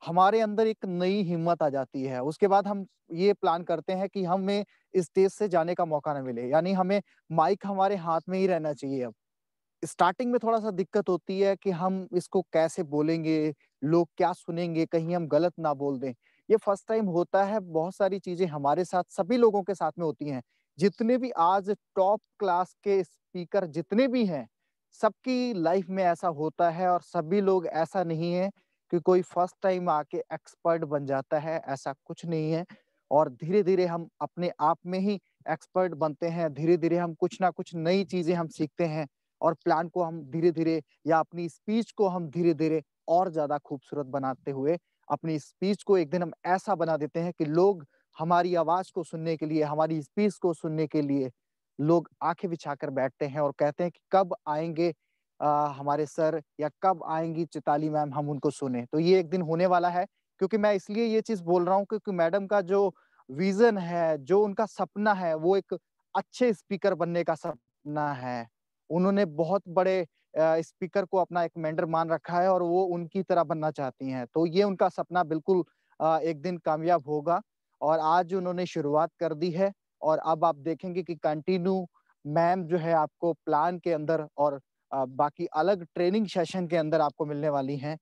हमारे अंदर एक नई हिम्मत आ जाती है। उसके बाद हम ये प्लान करते हैं कि हमें स्टेज से जाने का मौका ना मिले, यानी हमें माइक हमारे हाथ में ही रहना चाहिए। अब स्टार्टिंग में थोड़ा सा दिक्कत होती है कि हम इसको कैसे बोलेंगे, लोग क्या सुनेंगे, कहीं हम गलत ना बोल दें। ये फर्स्ट टाइम होता है, बहुत सारी चीजें हमारे साथ सभी लोगों के साथ में होती हैं। जितने भी आज टॉप क्लास के स्पीकर जितने भी हैं, सबकी लाइफ में ऐसा होता है और सभी लोग ऐसा नहीं है कि कोई फर्स्ट टाइम आके एक्सपर्ट बन जाता है, ऐसा कुछ नहीं है। और धीरे-धीरे हम अपने आप में ही एक्सपर्ट बनते हैं, धीरे-धीरे हम कुछ ना कुछ नई चीजें हम सीखते हैं और प्लान को हम धीरे-धीरे या अपनी स्पीच को हम धीरे-धीरे और ज़्यादा खूबसूरत बनाते हुए अपनी स्पीच को एक दिन हम ऐसा बना देते हैं कि लोग हमारी आवाज़ को सुनने के लिए, हमारी स्पीच को सुनने के लिए लोग आँखें बिछाकर बैठते हैं और कहते हैं कि कब आएँगे हमारे सर या कब आएँगी चिताली मैम, हम उनको सुनें। तो ये एक दिन होने वाला है, क्योंकि मैं इसलिए ये चीज़ बोल रहा हूँ क्योंकि मैडम का जो विज़न है, जो उनका सपना है, वो एक अच्छे स्पीकर बनने का सपना है। उन्होंने बहुत बड़े स्पीकर को अपना एक मेंटर मान रखा है और वो उनकी तरह बनना चाहती हैं। तो ये उनका सपना बिल्कुल एक दिन कामयाब होगा और आज उन्होंने शुरुआत कर दी है और अब आप देखेंगे कि कंटिन्यू मैम जो है आपको प्लान के अंदर और बाकी अलग ट्रेनिंग सेशन के अंदर आपको मिलने वाली हैं।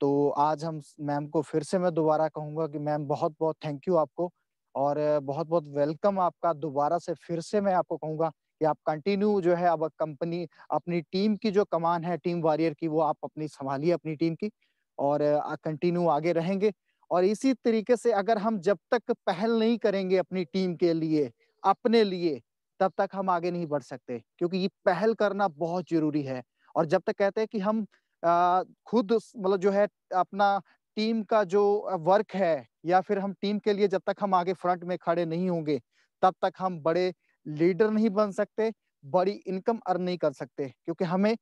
तो आज हम मैम को फिर से मैं दोबारा कहूँगा कि मैम बहुत-बहुत थैंक यू आपको और बहुत-बहुत वेलकम आपका दोबारा से फिर से मैं आपको कहूँगा कि आप कंटिन्यू जो है अब कंपनी अपनी टीम की जो कमान है टीम वॉरियर की, वो आप अपनी सँभालिए अपनी टीम की और कंटिन्यू आगे रहेंगे। और इसी तरीके से अगर हम जब तक पहल नहीं करेंगे अपनी टीम के लिए, अपने लिए, तब तक हम आगे नहीं बढ़ सकते, क्योंकि ये पहल करना बहुत ज़रूरी है। और जब तक कहते हैं कि हम खुद मतलब जो है अपना टीम का जो वर्क है या फिर हम टीम के लिए जब तक हम आगे फ्रंट में खड़े नहीं होंगे, तब तक हम बड़े लीडर नहीं बन सकते, बड़ी इनकम अर्न नहीं कर सकते, क्योंकि हमें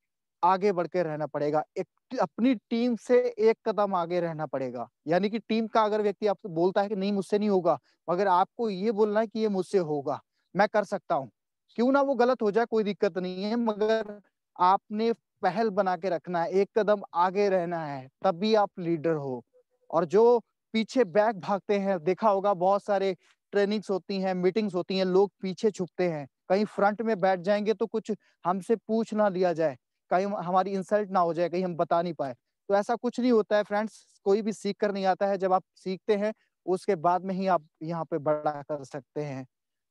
आगे बढ़ के रहना पड़ेगा। एक अपनी टीम से एक कदम आगे रहना पड़ेगा। यानी कि टीम का अगर व्यक्ति आपसे बोलता है कि नहीं मुझसे नहीं होगा, मगर आपको ये बोलना है कि ये मुझसे होगा, मैं कर सकता हूँ। क्यों ना वो गलत हो जाए, कोई दिक्कत नहीं है, मगर आपने पहल बना के रखना है, एक कदम आगे रहना है, तभी आप लीडर हो। और जो पीछे बैक भागते हैं, देखा होगा बहुत सारे ट्रेनिंग्स होती हैं, मीटिंग्स होती हैं, लोग पीछे छुपते हैं। कहीं फ्रंट में बैठ जाएँगे तो कुछ हमसे पूछ ना लिया जाए, कहीं हमारी इंसल्ट ना हो जाए, कहीं हम बता नहीं पाएँ। तो ऐसा कुछ नहीं होता है फ्रेंड्स, कोई भी सीख कर नहीं आता है, जब आप सीखते हैं, उसके बाद में ही आप यहाँ पे बड़ा कर सकते हैं।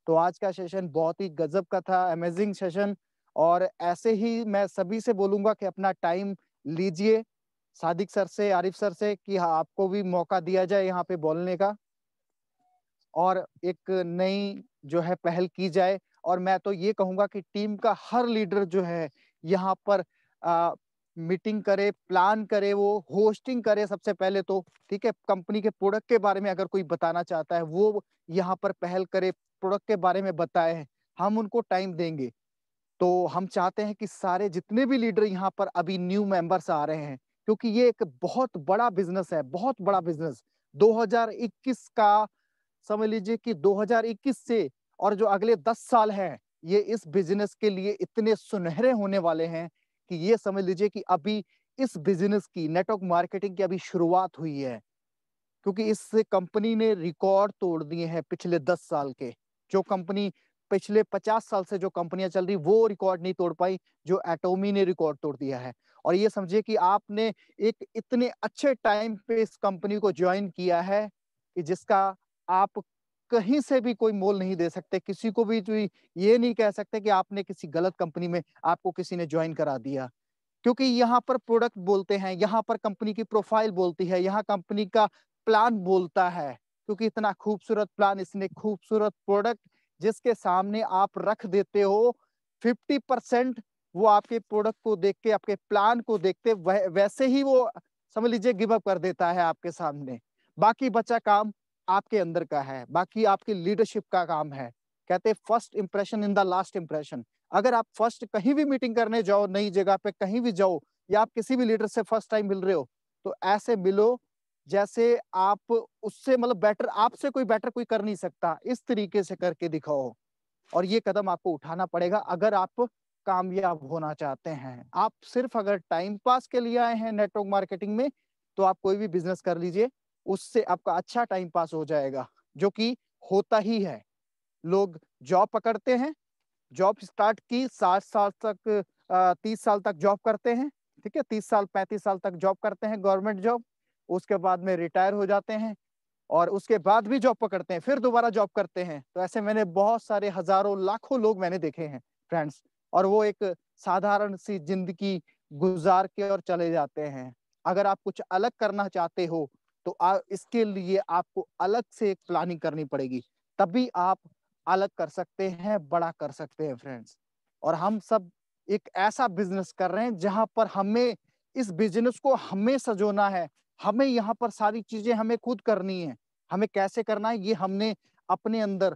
तो आज का सेशन बहुत ही गज़ब का था, अमेज़िंग सेशन और ऐसे ही मैं सभी से बोलूँगा कि अपना टाइम लीजिए, सादिक सर से, आरिफ सर से कि हाँ, आपको भी मौका दिया जाए यहाँ पे बोलने का। और एक नई जो है पहल की जाए और मैं तो ये कहूँगा कि टीम का हर लीडर जो है यहाँ पर मीटिंग करे, प्लान करे, वो होस्टिंग करे सबसे पहले तो, ठीक है? कंपनी के प्रोडक्ट के बारे में अगर कोई बताना चाहता है, वो यहाँ पर पहल करे, प्रोडक्ट के बारे में बताए, हम उनको टाइम देंगे। तो हम चाहते हैं कि सारे जितने भी लीडर यहाँ पर अभी न्यू मेंबर्स आ रहे हैं, क्योंकि ये एक बहुत बड़ा बिज़नेस है, बहुत बड़ा बिज़नेस। 2021 का समझ लीजिए कि 2021 से और जो अगले 10 साल हैं, ये इस बिज़नेस के लिए इतने सुनहरे होने वाले हैं कि ये समझ लीजिए कि अभी इस बिज़नेस की नेटवर्क मार्केटिंग की अभी शुरुआत हुई है। क्योंकि इस कंपनी ने रिकॉर्ड तोड़ दिए हैं पिछले 10 साल के। जो कंपनी पिछले 50 साल से जो कंपनियाँ चल रही, वो रिकॉर्ड नहीं तोड़ पाई, जो एटॉमी ने रिकॉर्ड तोड़ दिया है। और ये समझिए कि आपने एक इतने अच्छे टाइम पे इस कंपनी को जॉइन किया है कि जिसका आप कहीं से भी कोई मोल नहीं दे सकते। किसी को भी जो ये नहीं कह सकते कि आपने किसी गलत कंपनी में आपको किसी ने जॉइन करा दिया। क्योंकि यहाँ पर प्रोडक्ट बोलते हैं, यहाँ पर कंपनी की प्रोफाइल बोलती है, यहाँ कंपनी का प्लान बोलता है, क्योंकि इतना खूबसूरत प्लान, इसने खूबसूरत प्रोडक्ट जिसके सामने आप रख देते हो, 50% वो आपके प्रोडक्ट को देख के, आपके प्लान को देखते वैसे ही वो समझ लीजिए गिव अप कर देता है आपके सामने। बाकी बचा काम आपके अंदर का है, बाकी आपकी लीडरशिप का काम है। कहते हैं first impression in the last impression. अगर आप फर्स्ट कहीं भी मीटिंग करने जाओ, नई जगह पे कहीं भी जाओ, या आप किसी भी लीडर से फर्स्ट टाइम मिल रहे हो, तो ऐसे मिलो जैसे आप उससे मतलब बेटर, आपसे कोई बेटर कोई कर नहीं सकता, इस तरीके से करके दिखाओ। और ये कदम आपको उठाना पड़ेगा अगर आप कामयाब होना चाहते हैं। आप सिर्फ अगर टाइम पास के लिए आए हैं नेटवर्क मार्केटिंग में, तो आप कोई भी बिजनेस कर लीजिए, उससे आपका अच्छा टाइम पास हो जाएगा, जो कि होता ही है। लोग जॉब पकड़ते हैं, जॉब स्टार्ट की 60 साल तक 30 साल तक जॉब करते हैं, ठीक है, 30 साल 35 साल तक जॉब करते हैं गवर्नमेंट जॉब, उसके बाद में रिटायर हो जाते हैं और उसके बाद भी जॉब पकड़ते हैं, फिर दोबारा जॉब करते हैं। तो ऐसे मैंने बहुत सारे हजारों लाखों लोग मैंने देखे हैं फ्रेंड्स, और वो एक साधारण सी जिंदगी गुजार के और चले जाते हैं। अगर आप कुछ अलग करना चाहते हो तो इसके लिए आपको अलग से एक प्लानिंग करनी पड़ेगी, तभी आप अलग कर सकते हैं, बड़ा कर सकते हैं फ्रेंड्स। और हम सब एक ऐसा बिजनेस कर रहे हैं जहां पर हमें इस बिजनेस को हमें सजोना है, हमें यहाँ पर सारी चीजें हमें खुद करनी है। हमें कैसे करना है ये हमने अपने अंदर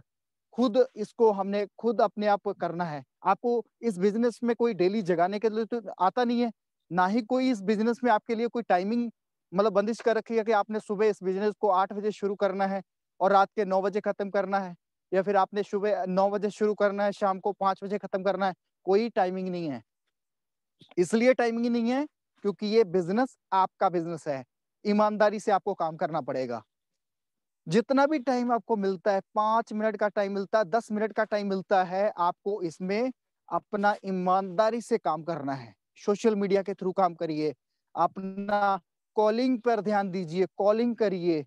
खुद, इसको हमने खुद अपने आप करना है। आपको इस बिजनेस में कोई डेली जगाने के लिए तो आता नहीं है, ना ही कोई इस बिजनेस में आपके लिए कोई टाइमिंग मतलब बंदिश कर रखी है कि आपने सुबह इस बिजनेस को 8 बजे शुरू करना है और रात के 9 बजे खत्म करना है, या फिर आपने सुबह 9 बजे शुरू करना है, शाम को 5 बजे खत्म करना है। कोई टाइमिंग नहीं है। इसलिए टाइमिंग नहीं है क्योंकि ये बिजनेस आपका बिजनेस है, ईमानदारी से आपको काम करना पड़ेगा। जितना भी टाइम आपको मिलता है, 5 मिनट का टाइम मिलता है, 10 मिनट का टाइम मिलता है, आपको इसमें अपना ईमानदारी से काम करना है। सोशल मीडिया के थ्रू काम करिए, अपना कॉलिंग पर ध्यान दीजिए, कॉलिंग करिए,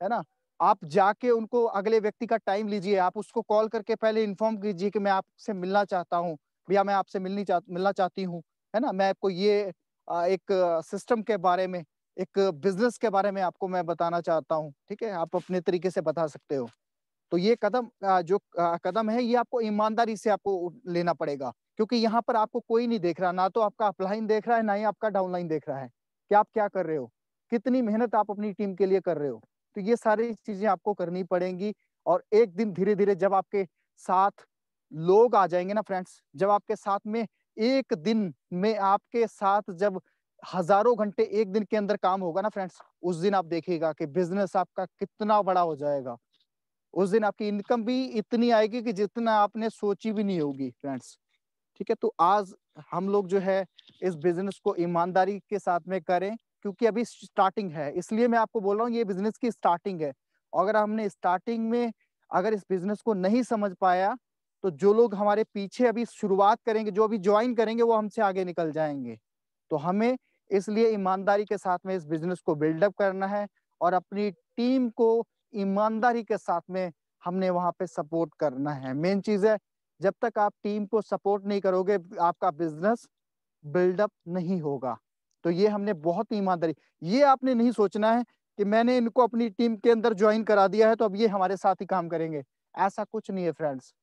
है ना। आप जाके उनको, अगले व्यक्ति का टाइम लीजिए, आप उसको कॉल करके पहले इन्फॉर्म कीजिए कि मैं आपसे मिलना चाहता हूँ भैया, मैं आपसे मिलना चाहती हूँ, है ना। मैं आपको ये एक सिस्टम के बारे में, एक बिजनेस के बारे में आपको मैं बताना चाहता हूँ, ठीक है। आप अपने तरीके से बता सकते हो। तो ये कदम जो कदम है, ये आपको ईमानदारी से आपको लेना पड़ेगा, क्योंकि यहाँ पर आपको कोई नहीं देख रहा, ना तो आपका अपलाइन देख रहा है, ना ही आपका डाउनलाइन देख रहा है कि आप क्या कर रहे हो, कितनी मेहनत आप अपनी टीम के लिए कर रहे हो। तो ये सारी चीजें आपको करनी पड़ेंगी। और एक दिन धीरे धीरे जब आपके साथ लोग आ जाएंगे ना फ्रेंड्स, जब आपके साथ में एक दिन में आपके साथ जब हजारों घंटे एक दिन के अंदर काम होगा ना फ्रेंड्स, उस दिन आप देखिएगा कि बिजनेस आपका कितना बड़ा हो जाएगा। उस दिन आपकी इनकम भी इतनी आएगी कि जितना आपने सोची भी नहीं होगी फ्रेंड्स, ठीक है। तो आज हम लोग जो है इस बिजनेस को ईमानदारी के साथ में करें, क्योंकि अभी स्टार्टिंग है, इसलिए मैं आपको बोल रहा हूँ ये बिजनेस की स्टार्टिंग है। अगर हमने स्टार्टिंग में अगर इस बिजनेस को नहीं समझ पाया, तो जो लोग हमारे पीछे अभी शुरुआत करेंगे, जो अभी ज्वाइन करेंगे, वो हमसे आगे निकल जाएंगे। तो हमें इसलिए ईमानदारी के साथ में इस बिजनेस को बिल्डअप करना है और अपनी टीम को ईमानदारी के साथ में हमने वहां पे सपोर्ट करना है। मेन चीज है, जब तक आप टीम को सपोर्ट नहीं करोगे, आपका बिजनेस बिल्डअप नहीं होगा। तो ये हमने बहुत ईमानदारी, ये आपने नहीं सोचना है कि मैंने इनको अपनी टीम के अंदर ज्वाइन करा दिया है तो अब ये हमारे साथ ही काम करेंगे, ऐसा कुछ नहीं है फ्रेंड्स।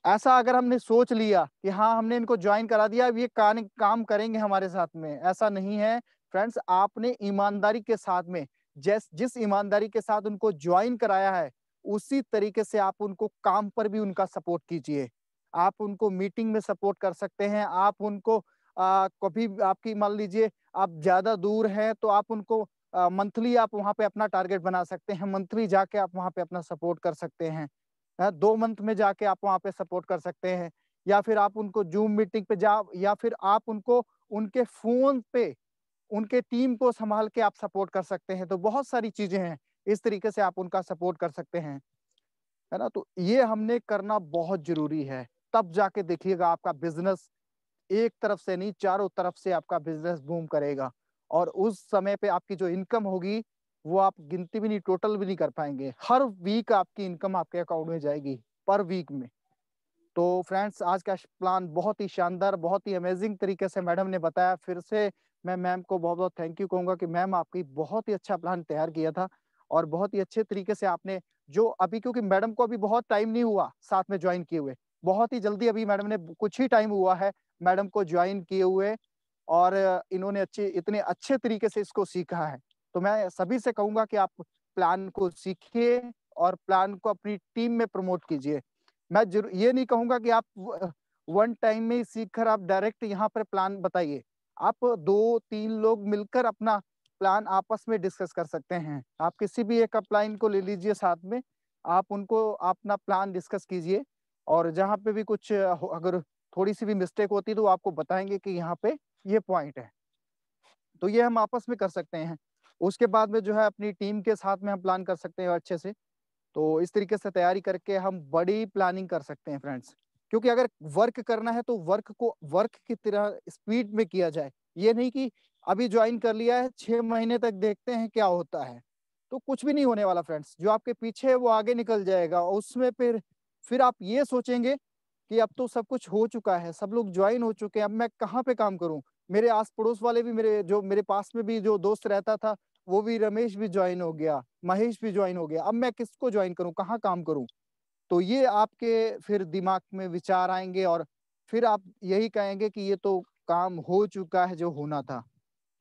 ऐसा अगर हमने सोच लिया कि हाँ हमने इनको ज्वाइन करा दिया, अब ये काम करेंगे हमारे साथ में, ऐसा नहीं है फ्रेंड्स। आपने ईमानदारी के साथ में, जिस ईमानदारी के साथ उनको ज्वाइन कराया है, उसी तरीके से आप उनको काम पर भी उनका सपोर्ट कीजिए। आप उनको मीटिंग में सपोर्ट कर सकते हैं, आप उनको कभी आपकी मान लीजिए आप ज्यादा दूर हैं तो आप उनको मंथली आप वहां पे अपना टारगेट बना सकते हैं, मंथली जाके आप वहां पे अपना सपोर्ट कर सकते हैं। 2 मंथ में जाके आप वहां पे सपोर्ट कर सकते हैं, या फिर आप उनको जूम मीटिंग पे या फिर आप उनको उनके फोन पे उनके टीम को संभाल के आप सपोर्ट कर सकते हैं। तो बहुत सारी चीजें हैं, इस तरीके से आप उनका सपोर्ट कर सकते हैं, है ना। तो ये हमने करना बहुत जरूरी है, तब जाके देखिएगा आपका बिजनेस एक तरफ से नहीं, चारों तरफ से आपका बिजनेस बूम करेगा। और उस समय पे आपकी जो इनकम होगी, वो आप गिनती भी नहीं, टोटल भी नहीं कर पाएंगे। हर वीक आपकी इनकम आपके अकाउंट में जाएगी, पर वीक में। तो फ्रेंड्स, आज का प्लान बहुत ही शानदार, बहुत ही अमेजिंग तरीके से मैडम ने बताया। फिर से मैं मैम को बहुत बहुत थैंक यू कहूंगा कि मैम आपकी बहुत ही अच्छा प्लान तैयार किया था और बहुत ही अच्छे तरीके से आपने जो अभी, क्योंकि मैडम को अभी बहुत टाइम नहीं हुआ साथ में ज्वाइन किए हुए, बहुत ही जल्दी, अभी मैडम ने कुछ ही टाइम हुआ है मैडम को ज्वाइन किए हुए, और इन्होंने इतने अच्छे तरीके से इसको सीखा है। तो मैं सभी से कहूंगा कि आप प्लान को सीखिए और प्लान को अपनी टीम में प्रमोट कीजिए। मैं ये नहीं कहूंगा कि आप वन टाइम में ही सीख कर आप डायरेक्ट यहाँ पर प्लान बताइए। आप 2-3 लोग मिलकर अपना प्लान आपस में डिस्कस कर सकते हैं। आप किसी भी एक अपलाइन को ले लीजिए साथ में, आप उनको अपना प्लान डिस्कस कीजिए, और जहाँ पे भी कुछ अगर थोड़ी सी भी मिस्टेक होती है तो आपको बताएंगे कि यहाँ पे ये पॉइंट है। तो ये हम आपस में कर सकते हैं। उसके बाद में जो है अपनी टीम के साथ में हम प्लान कर सकते हैं अच्छे से। तो इस तरीके से तैयारी करके हम बड़ी प्लानिंग कर सकते हैं फ्रेंड्स। क्योंकि अगर वर्क करना है तो वर्क को वर्क की तरह स्पीड में किया जाए। ये नहीं कि अभी ज्वाइन कर लिया है 6 महीने तक देखते हैं क्या होता है, तो कुछ भी नहीं होने वाला फ्रेंड्स। जो आपके पीछे है वो आगे निकल जाएगा, और उसमें फिर आप ये सोचेंगे कि अब तो सब कुछ हो चुका है, सब लोग ज्वाइन हो चुके हैं, अब मैं कहाँ पे काम करूं। मेरे आस पड़ोस वाले भी, मेरे पास में भी जो दोस्त रहता था, वो भी, रमेश भी ज्वाइन हो गया, महेश भी ज्वाइन हो गया, अब मैं किसको ज्वाइन करूं, कहाँ काम करूं। तो ये आपके फिर दिमाग में विचार आएंगे, और फिर आप यही कहेंगे कि ये तो काम हो चुका है जो होना था।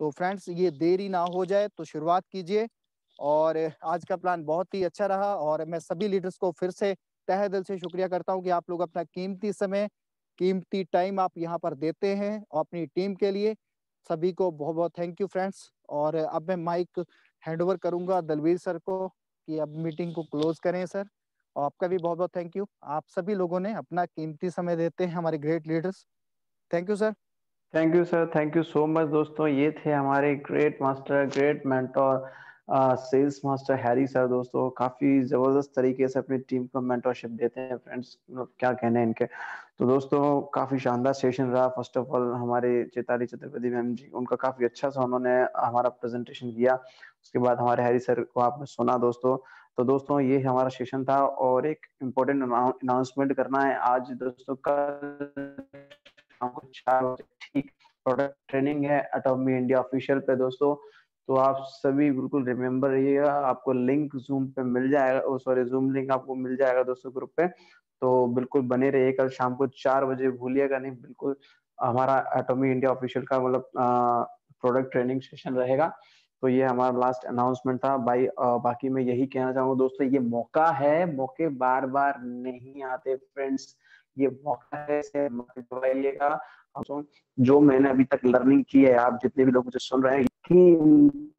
तो फ्रेंड्स, ये देरी ना हो जाए तो शुरुआत कीजिए। और आज का प्लान बहुत ही अच्छा रहा, और मैं सभी लीडर्स को फिर से तहे दिल से शुक्रिया करता हूँ कि आप लोग अपना कीमती समय, कीमती टाइम आप यहाँ पर देते हैं और अपनी टीम के लिए। सभी को बहुत बहुत थैंक यू फ्रेंड्स। और अब मैं माइक हैंड ओवर करूंगा दलवीर सर को कि अब मीटिंग को क्लोज करें सर। और आपका भी बहुत बहुत थैंक यू, आप सभी लोगों ने अपना कीमती समय देते हैं, हमारे great leaders. Thank you sir. Thank you sir, thank you so much दोस्तों। ये थे हमारे great master, great mentor, sales master Harry sir. दोस्तों काफी जबरदस्त तरीके से अपनी टीम को मेंटरशिप देते हैं फ्रेंड्स, क्या कहने हैं इनके। तो दोस्तों काफी शानदार सेशन रहा। फर्स्ट ऑफ ऑल हमारे चैताली चतुर्वेदी मैम जी, उनका काफी अच्छा सा उन्होंने हमारा प्रेजेंटेशन किया। उसके बाद हमारे हैरी सर को आपने सुना दोस्तों। तो दोस्तों ये हमारा सेशन था, और एक इम्पोर्टेंट अनाउंसमेंट करना है आज दोस्तों। कल हमको 4 बजे ठीक प्रोडक्ट ट्रेनिंग है एटॉमी इंडिया ऑफिशियल पे दोस्तों। तो आप सभी बिल्कुल रिमेम्बर रहिएगा, आपको लिंक जूम पे मिल जाएगा, सॉरी जूम लिंक आपको मिल जाएगा दोस्तों ग्रुप पे। तो बिल्कुल बने रहिए, कल शाम को 4 बजे भूलिएगा नहीं बिल्कुल। हमारा एटॉमी इंडिया ऑफिशियल का मतलब प्रोडक्ट ट्रेनिंग सेशन रहेगा। तो ये हमारा लास्ट अनाउंसमेंट था भाई। बाकी मैं यही कहना चाहूंगा दोस्तों, ये मौका है, मौके बार बार नहीं आते फ्रेंड्स। ये मौका है, इसे मत गवाइएगा। जो मैंने अभी तक लर्निंग की है, आप जितने भी लोग मुझे सुन रहे हैं कि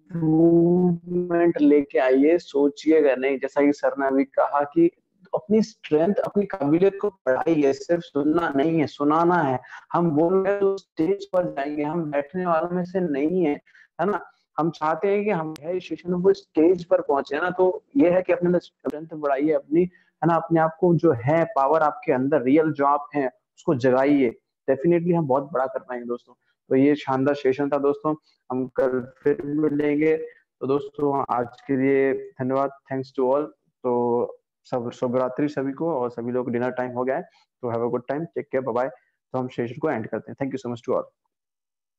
इम्प्रूवमेंट लेके आइए, सोचिएगा नहीं। जैसा कि सर ने अभी कहा कि अपनी स्ट्रेंथ, अपनी काबिलियत को बढ़ाइए, सिर्फ सुनना नहीं है, सुनाना है। हम बोल रहे हैं तो स्टेज पर जाएंगे, हम बैठने वालों में से नहीं है ना। हम चाहते हैं कि हम सेशन में वो स्टेज पर पहुंचे ना। तो ये है कि अपने स्ट्रेंथ बढ़ाइए अपनी, है ना। अपने आप को जो है पावर आपके अंदर रियल जो आप है उसको जगाइए। डेफिनेटली हम बहुत बड़ा कर पाएंगे दोस्तों। तो ये शानदार सेशन था दोस्तों, हम कल फिर मिलेंगे। तो दोस्तों आज के लिए धन्यवाद, थैंक्स टू ऑल। तो सब शुभ रात्रि सभी को, और सभी लोग डिनर टाइम हो गया है। तो have a good time, take care, bye bye. तो हम सेशन को एंड करते हैं। Thank you so much to all.